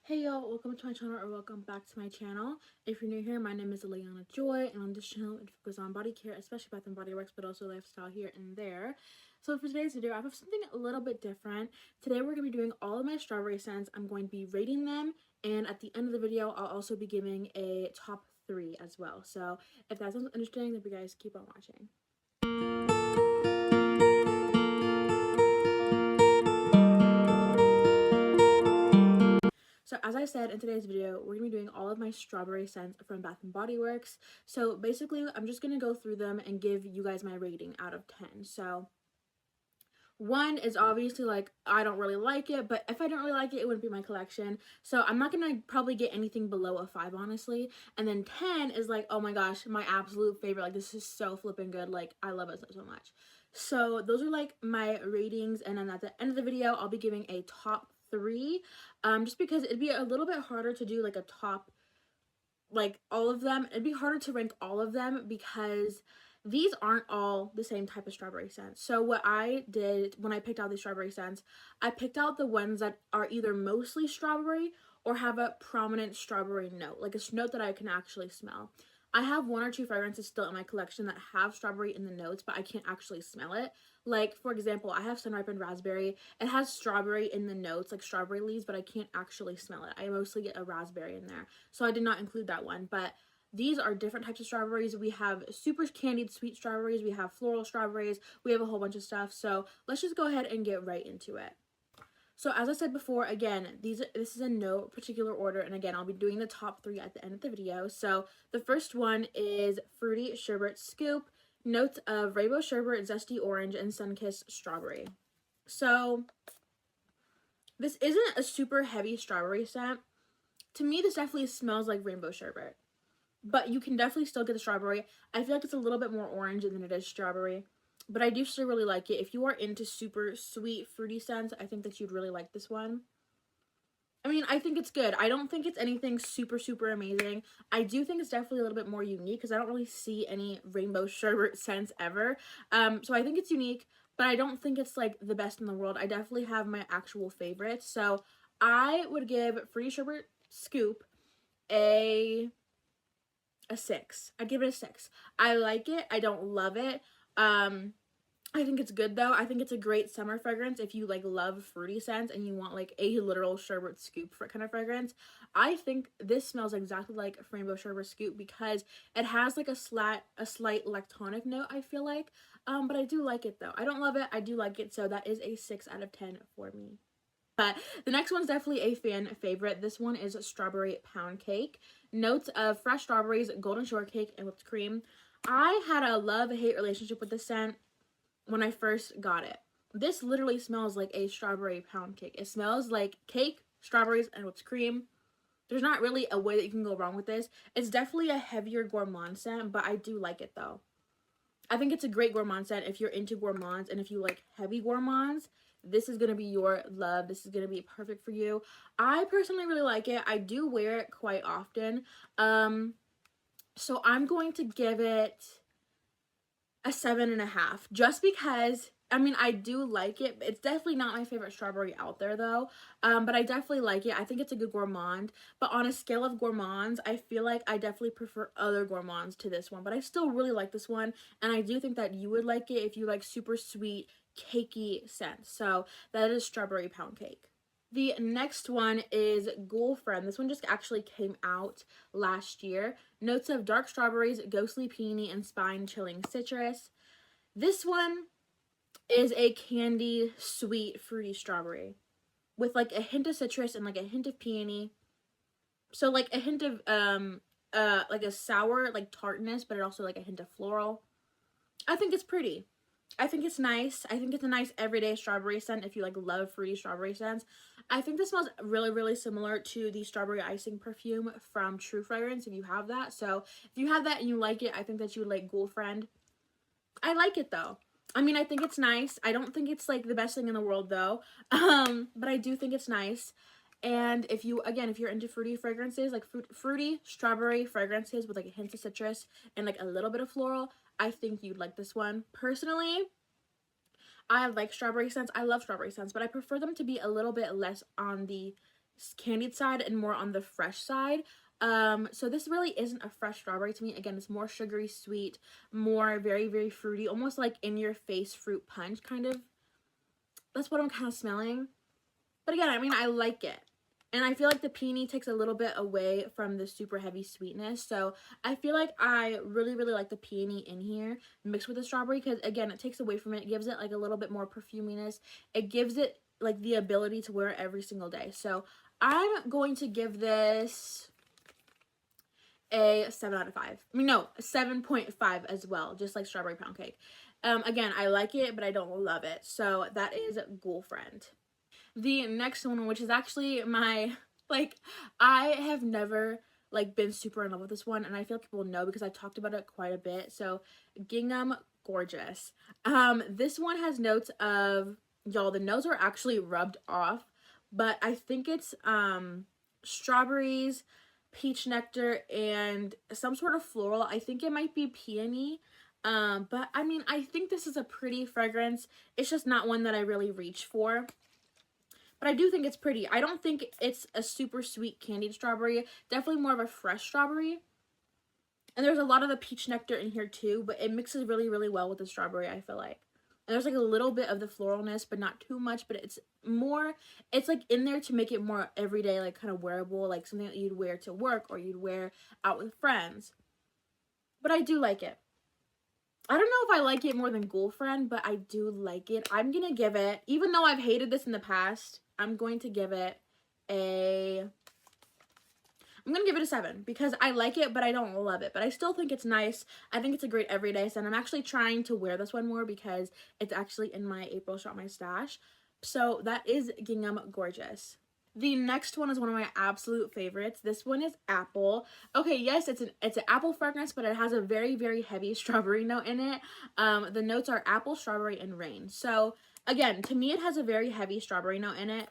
Hey y'all, welcome to my channel or welcome back to my channel. If you're new here, my name is Eliana Joy, and on this channel it focuses on body care, especially Bath and Body Works, but also lifestyle here and there. So for today's video, I have something a little bit different. Today we're going to be doing all of my strawberry scents. I'm going to be rating them, and at the end of the video, I'll also be giving a top 3 as well. So if that sounds interesting, then you guys keep on watching. So as I said in today's video, we're going to be doing all of my strawberry scents from Bath and Body Works. So basically, I'm just going to go through them and give you guys my rating out of 10. So 1 is obviously like, I don't really like it, but if I don't really like it, it wouldn't be my collection. So I'm not going to probably get anything below a 5, honestly. And then 10 is like, oh my gosh, my absolute favorite. Like, this is so flipping good. Like, I love it so much. So those are like my ratings. And then at the end of the video, I'll be giving a top 3, just because it'd be a little bit harder to do like a top, like all of them. It'd be harder to rank all of them because these aren't all the same type of strawberry scents. So what I did when I picked out these strawberry scents, I picked out the ones that are either mostly strawberry or have a prominent strawberry note, like a note that I can actually smell. I have 1 or 2 fragrances still in my collection that have strawberry in the notes, but I can't actually smell it. Like, for example, I have sun-ripened raspberry. It has strawberry in the notes, like strawberry leaves, but I can't actually smell it. I mostly get a raspberry in there, so I did not include that one. But these are different types of strawberries. We have super candied sweet strawberries. We have floral strawberries. We have a whole bunch of stuff. So let's just go ahead and get right into it. So as I said before, again, this is in no particular order, and again, I'll be doing the top 3 at the end of the video. So the first one is Fruity Sherbet Scoop, notes of rainbow sherbet, zesty orange, and sun-kissed strawberry. So this isn't a super heavy strawberry scent. To me, this definitely smells like rainbow sherbet, but you can definitely still get the strawberry. I feel like it's a little bit more orange than it is strawberry. But I do still really like it. If you are into super sweet, fruity scents, I think that you'd really like this one. I mean, I think it's good. I don't think it's anything super, super amazing. I do think it's definitely a little bit more unique because I don't really see any rainbow sherbet scents ever. So I think it's unique, but I don't think it's like the best in the world. I definitely have my actual favorites. So I would give Fruity Sherbet Scoop a 6. I'd give it a 6. I like it. I don't love it. I think it's good though. I think it's a great summer fragrance if you like love fruity scents and you want like a literal sherbet scoop kind of fragrance. I think this smells exactly like rainbow sherbet scoop because it has like a slight lactonic note, I feel like. But I do like it though. I don't love it. I do like it, so that is a 6 out of 10 for me. But the next one's definitely a fan favorite. This one is Strawberry Pound Cake. Notes of fresh strawberries, golden shortcake, and whipped cream. I had a love-hate relationship with this scent when I first got it. This literally smells like a strawberry pound cake. It smells like cake, strawberries, and whipped cream. There's not really a way that you can go wrong with this. It's definitely a heavier gourmand scent, but I do like it though. I think it's a great gourmand scent if you're into gourmands, and if you like heavy gourmands, this is going to be your love. This is going to be perfect for you. I personally really like it. I do wear it quite often. So I'm going to give it a 7.5, just because, I mean, I do like it. It's definitely not my favorite strawberry out there though, but I definitely like it. I think it's a good gourmand, but on a scale of gourmands, I feel like I definitely prefer other gourmands to this one, but I still really like this one, and I do think that you would like it if you like super sweet, cakey scents. So that is Strawberry Pound Cake. The next one is Girlfriend. This one just actually came out last year. Notes of dark strawberries, ghostly peony, and spine-chilling citrus. This one is a candy, sweet, fruity strawberry with like a hint of citrus and like a hint of peony. So like a hint of like a sour like tartness, but it also like a hint of floral. I think it's pretty. I think it's nice. I think it's a nice everyday strawberry scent if you like love fruity strawberry scents. I think this smells really, really similar to the strawberry icing perfume from True Fragrance if you have that. So if you have that and you like it, I think that you would like Girlfriend. I like it though. I mean, I think it's nice. I don't think it's like the best thing in the world though. But I do think it's nice. And if you, again, if you're into fruity fragrances, like fruity strawberry fragrances with like a hint of citrus and like a little bit of floral, I think you'd like this one. Personally, I like strawberry scents. I love strawberry scents, but I prefer them to be a little bit less on the candied side and more on the fresh side. So this really isn't a fresh strawberry to me. Again, it's more sugary sweet, more very, very fruity, almost like in your face fruit punch kind of. That's what I'm kind of smelling. But again, I mean, I like it. And I feel like the peony takes a little bit away from the super heavy sweetness. So I feel like I really, really like the peony in here mixed with the strawberry, because again, it takes away from it. It gives it like a little bit more perfuminess. It gives it like the ability to wear it every single day. So I'm going to give this a 7 out of 5. I mean, no, a 7.5 as well, just like strawberry pound cake. Again, I like it, but I don't love it. So that is Girlfriend. The next one, which is actually my, like, I have never, like, been super in love with this one, and I feel people know because I've talked about it quite a bit. So, Gingham Gorgeous. This one has notes of, y'all, the notes are actually rubbed off, but I think it's, strawberries, peach nectar, and some sort of floral. I think it might be peony. But, I mean, I think this is a pretty fragrance. It's just not one that I really reach for. But I do think it's pretty. I don't think it's a super sweet candied strawberry. Definitely more of a fresh strawberry. And there's a lot of the peach nectar in here too, but it mixes really, really well with the strawberry, I feel like. And there's like a little bit of the floralness, but not too much. But it's more, it's like in there to make it more everyday, like kind of wearable, like something that you'd wear to work or you'd wear out with friends. But I do like it. I don't know if I like it more than Girlfriend, but I do like it. I'm going to give it, even though I've hated this in the past, I'm going to give it a 7 because I like it, but I don't love it. But I still think it's nice. I think it's a great everyday scent. I'm actually trying to wear this one more because it's actually in my April Shop My Stash. So that is Gingham Gorgeous. The next one is one of my absolute favorites. This one is apple. Okay, yes, it's an apple fragrance, but it has a very, very heavy strawberry note in it. The notes are apple, strawberry, and rain. So again, to me, it has a very heavy strawberry note in it.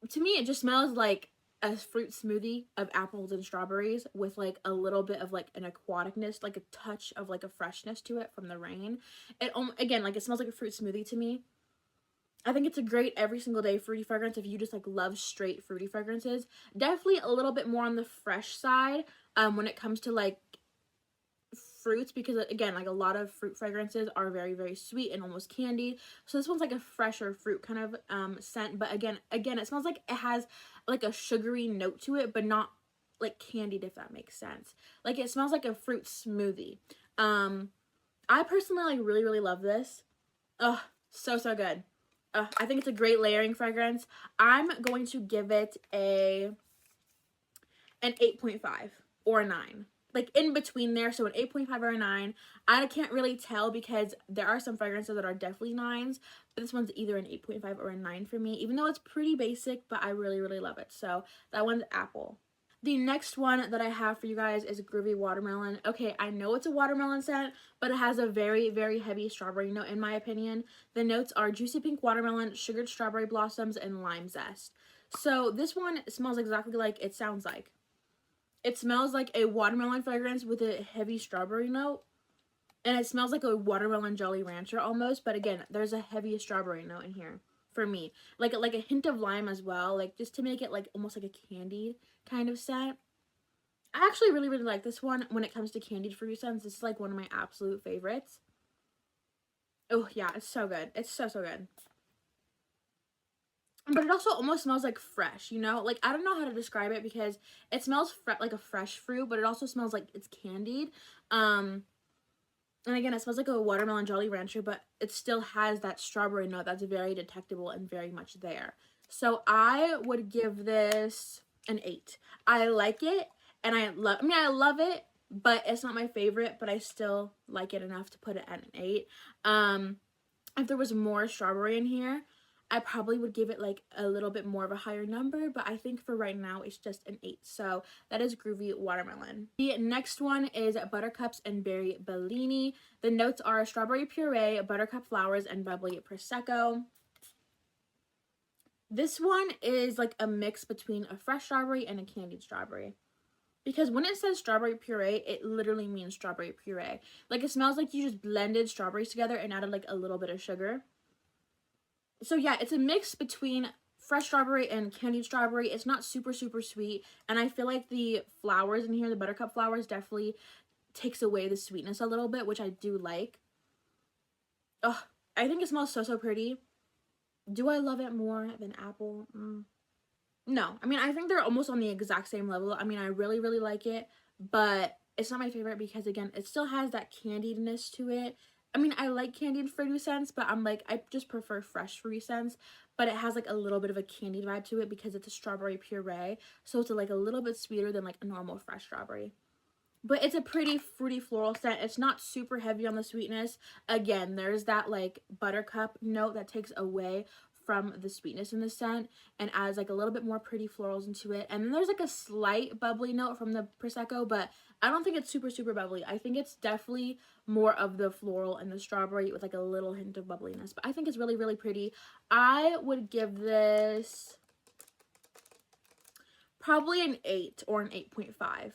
To me, it just smells like a fruit smoothie of apples and strawberries with like a little bit of like an aquaticness, like a touch of like a freshness to it from the rain. It again, like it smells like a fruit smoothie to me. I think it's a great every single day fruity fragrance if you just like love straight fruity fragrances. Definitely a little bit more on the fresh side when it comes to like fruits, because again, like a lot of fruit fragrances are very, very sweet and almost candied. So this one's like a fresher fruit kind of scent, but again, it smells like it has like a sugary note to it, but not like candied, if that makes sense. Like it smells like a fruit smoothie. I personally like really, really love this. Oh, so good. I think it's a great layering fragrance. I'm going to give it an 8.5 or a 9. Like in between there, so an 8.5 or a 9. I can't really tell because there are some fragrances that are definitely 9s, but this one's either an 8.5 or a 9 for me, even though it's pretty basic, but I really, really love it. So that one's apple. The next one that I have for you guys is Groovy Watermelon. Okay, I know it's a watermelon scent, but it has a very, very heavy strawberry note in my opinion. The notes are juicy pink watermelon, sugared strawberry blossoms, and lime zest. So this one smells exactly like it sounds like. It smells like a watermelon fragrance with a heavy strawberry note. And it smells like a watermelon Jolly Rancher almost, but again, there's a heavy strawberry note in here for me. Like a hint of lime as well, like just to make it like almost like a candied kind of scent. I actually really, really like this one when it comes to candied fruit scents. This is like one of my absolute favorites. Oh yeah, it's so good. It's so good. But it also almost smells like fresh, you know? Like, I don't know how to describe it because it smells like a fresh fruit, but it also smells like it's candied. And again, it smells like a watermelon Jolly Rancher, but it still has that strawberry note that's very detectable and very much there. So I would give this an 8. I like it, and I love it, but it's not my favorite, but I still like it enough to put it at an 8. If there was more strawberry in here, I probably would give it like a little bit more of a higher number, but I think for right now it's just an 8. So that is Groovy Watermelon. The next one is Buttercups and Berry Bellini. The notes are strawberry puree, buttercup flowers, and bubbly prosecco. This one is like a mix between a fresh strawberry and a candied strawberry. Because when it says strawberry puree, it literally means strawberry puree. Like it smells like you just blended strawberries together and added like a little bit of sugar. So yeah, it's a mix between fresh strawberry and candied strawberry. It's not super sweet, and I feel like the flowers in here, the buttercup flowers, definitely takes away the sweetness a little bit, which I do like. Oh, I think it smells so pretty. Do I love it more than apple? No. I mean, I think they're almost on the exact same level. I mean, I really like it, but it's not my favorite because, again, it still has that candiedness to it. I mean, I like candied fruity scents, but I'm like, I just prefer fresh fruity scents, but it has like a little bit of a candied vibe to it because it's a strawberry puree, so it's like a little bit sweeter than like a normal fresh strawberry. But it's a pretty fruity floral scent. It's not super heavy on the sweetness. Again, there's that like buttercup note that takes away from the sweetness in the scent and adds like a little bit more pretty florals into it. And then there's like a slight bubbly note from the Prosecco, but I don't think it's super bubbly. I think it's definitely more of the floral and the strawberry with like a little hint of bubbliness. But I think it's really pretty. I would give this probably an 8 or an 8.5.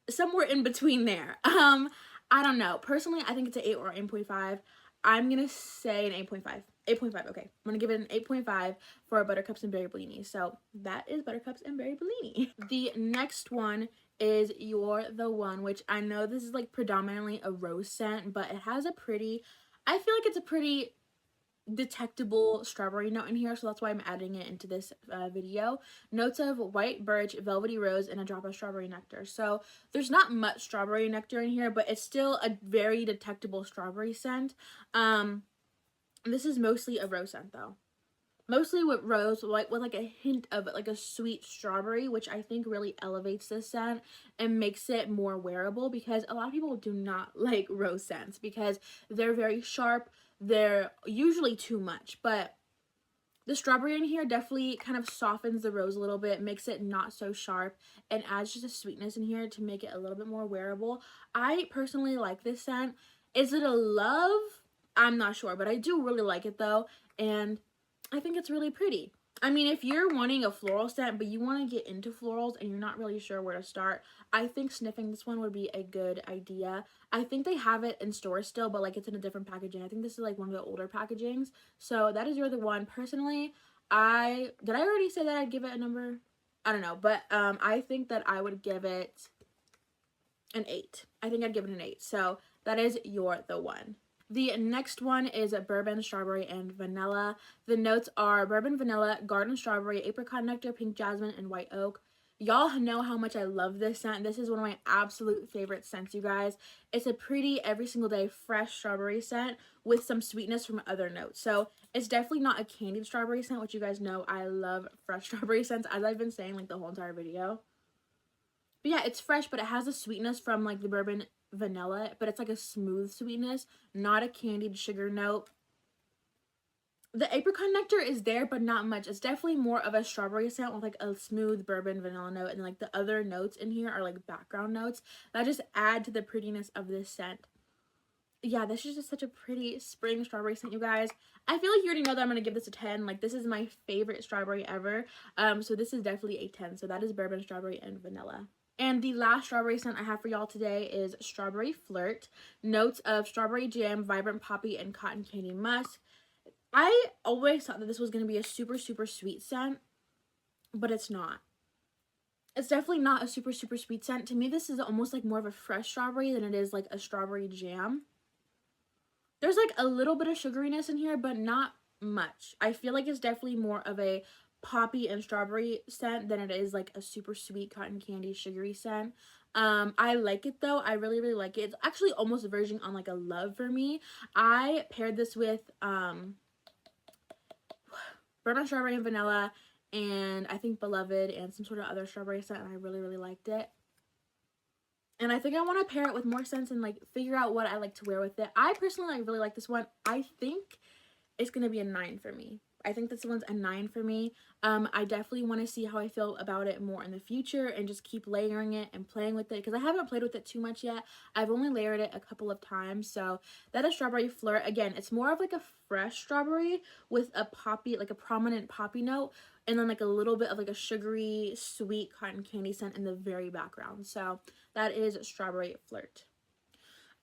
Somewhere in between there. I don't know. Personally, I think it's an 8 or 8.5. I'm gonna say an 8.5. 8.5, okay. I'm gonna give it an 8.5 for Buttercups and Berry Bellini. So that is Buttercups and Berry Bellini. The next one is You're the One, which I know this is like predominantly a rose scent, but it has a pretty, I feel like it's a pretty detectable strawberry note in here, so that's why I'm adding it into this video. Notes of white birch, velvety rose, and a drop of strawberry nectar. So there's not much strawberry nectar in here, but it's still a very detectable strawberry scent. This is mostly a rose scent though. Mostly with rose, like with like a hint of like a sweet strawberry, which I think really elevates this scent and makes it more wearable, because a lot of people do not like rose scents because they're very sharp. They're usually too much, but the strawberry in here definitely kind of softens the rose a little bit, makes it not so sharp, and adds just a sweetness in here to make it a little bit more wearable. I personally like this scent. Is it a love? I'm not sure, but I do really like it though, and I think it's really pretty. I mean, if you're wanting a floral scent, but you want to get into florals and you're not really sure where to start, I think sniffing this one would be a good idea. I think they have it in stores still, but like it's in a different packaging. I think this is like one of the older packagings. So that is You're the One. Personally, did I already say that I'd give it a number? I don't know, but I think that I would give it an 8. I think I'd give it an 8. So that is You're the One. The next one is bourbon, strawberry, and vanilla. The notes are bourbon, vanilla, garden strawberry, apricot nectar, pink jasmine, and white oak. Y'all know how much I love this scent. This is one of my absolute favorite scents, you guys. It's a pretty every single day fresh strawberry scent with some sweetness from other notes. So it's definitely not a candied strawberry scent, which you guys know I love fresh strawberry scents, as I've been saying like the whole entire video. But yeah, it's fresh, but it has a sweetness from like the bourbon vanilla, but it's like a smooth sweetness, not a candied sugar note. The apricot nectar is there, but not much. It's definitely more of a strawberry scent with like a smooth bourbon vanilla note, and like the other notes in here are like background notes that just add to the prettiness of this scent. Yeah, this is just such a pretty spring strawberry scent, you guys. I feel like you already know that I'm gonna give this a 10. Like, this is my favorite strawberry ever. So this is definitely a 10. So that is bourbon, strawberry, and vanilla. And the last strawberry scent I have for y'all today is Strawberry Flirt. Notes of strawberry jam, vibrant poppy, and cotton candy musk. I always thought that this was going to be a super sweet scent, but it's not. It's definitely not a super sweet scent. To me, this is almost like more of a fresh strawberry than it is like a strawberry jam. There's like a little bit of sugariness in here, but not much. I feel like it's definitely more of a poppy and strawberry scent than it is like a super sweet cotton candy sugary scent. I like it though. I really like it. It's actually almost verging on like a love for me. I paired this with bourbon, strawberry, and vanilla, and I think Beloved and some sort of other strawberry scent, and I really liked it. And I think I want to pair it with more scents and like figure out what I like to wear with it. I personally really like this one. I think it's going to be a 9 for me. I think this one's a 9 for me. I definitely want to see how I feel about it more in the future and just keep layering it and playing with it, because I haven't played with it too much yet. I've only layered it a couple of times. So that is Strawberry Flirt. Again, it's more of like a fresh strawberry with a poppy, like a prominent poppy note, and then like a little bit of like a sugary sweet cotton candy scent in the very background. So that is Strawberry Flirt.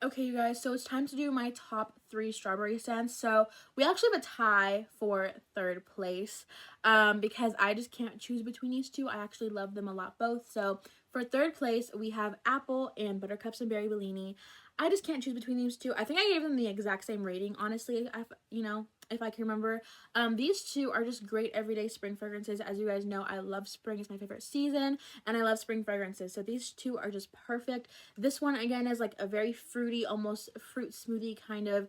Okay, you guys, so it's time to do my top 3 strawberry scents. So we actually have a tie for 3rd place because I just can't choose between these two. I actually love them a lot both. So for 3rd place, we have Apple and Buttercups and Berry Bellini. I just can't choose between these two. I think I gave them the exact same rating, honestly, if I can remember. These two are just great everyday spring fragrances. As you guys know, I love spring. It's my favorite season, and I love spring fragrances. So these two are just perfect. This one, again, is like a very fruity, almost fruit smoothie kind of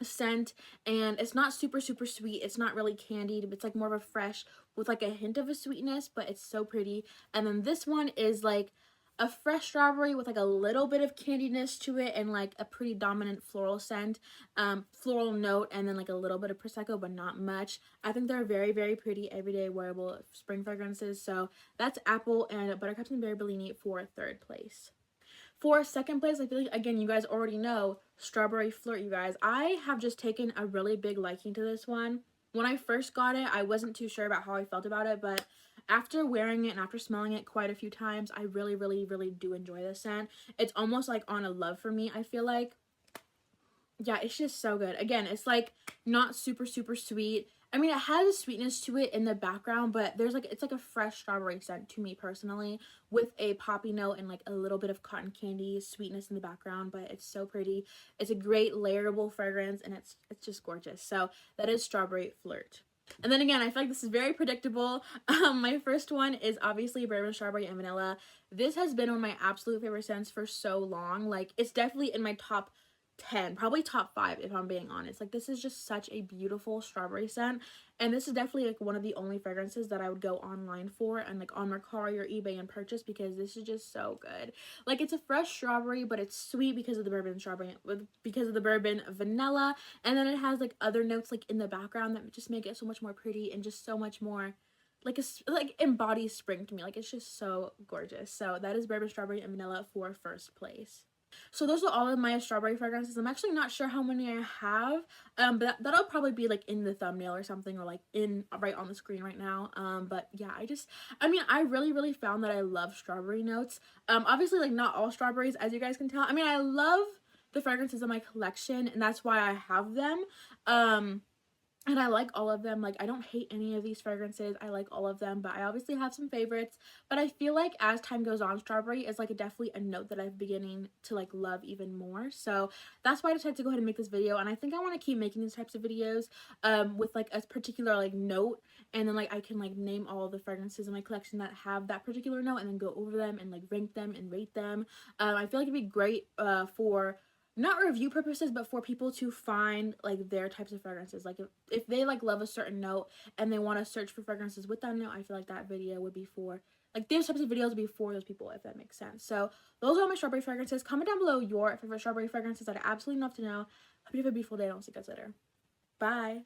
scent, and it's not super sweet. It's not really candied. It's like more of a fresh with like a hint of a sweetness, but it's so pretty. And then this one is like a fresh strawberry with like a little bit of candiness to it, and like a pretty dominant floral scent, floral note, and then like a little bit of prosecco, but not much. I think they're very pretty everyday wearable spring fragrances. So that's Apple and Buttercups and Berry Bellini for 3rd place. For 2nd place, I feel like, again, you guys already know, Strawberry Flirt, you guys. I have just taken a really big liking to this one. When I first got it, I wasn't too sure about how I felt about it, but after wearing it and after smelling it quite a few times, I really do enjoy this scent. It's almost like on a love for me, I feel like. Yeah, it's just so good. Again, it's like not super sweet. I mean, it has a sweetness to it in the background, but it's like a fresh strawberry scent to me personally, with a poppy note and like a little bit of cotton candy sweetness in the background. But it's so pretty. It's a great layerable fragrance, and it's just gorgeous. So that is Strawberry Flirt. And then again, I feel like this is very predictable. My first one is obviously Bourbon Strawberry and Vanilla. This has been one of my absolute favorite scents for so long. Like, it's definitely in my top 10, probably top 5 if I'm being honest. Like, this is just such a beautiful strawberry scent, and this is definitely like one of the only fragrances that I would go online for and like on Mercari or eBay and purchase, because this is just so good. Like, it's a fresh strawberry, but it's sweet because of the bourbon strawberry, because of the bourbon vanilla, and then it has like other notes like in the background that just make it so much more pretty and just so much more like embodies spring to me. Like, it's just so gorgeous. So that is Bourbon Strawberry and Vanilla for 1st place. So those are all of my strawberry fragrances. I'm actually not sure how many I have, but that'll probably be like in the thumbnail or something, or like in right on the screen right now. But yeah, I really found that I love strawberry notes. Obviously, like, not all strawberries, as you guys can tell. I mean, I love the fragrances in my collection, and that's why I have them. And I like all of them. Like, I don't hate any of these fragrances. I like all of them, but I obviously have some favorites. But I feel like as time goes on, strawberry is like definitely a note that I'm beginning to like love even more. So that's why I decided to go ahead and make this video. And I think I want to keep making these types of videos with like a particular like note, and then like I can like name all the fragrances in my collection that have that particular note, and then go over them and like rank them and rate them. I feel like it'd be great for not review purposes, but for people to find like their types of fragrances. Like, if they like love a certain note and they want to search for fragrances with that note, I feel like that video would be for like these types of videos would be for those people, if that makes sense. So those are all my strawberry fragrances. Comment down below your favorite strawberry fragrances. I'd absolutely love to know. Hope you have a beautiful day, and I'll see you guys later. Bye.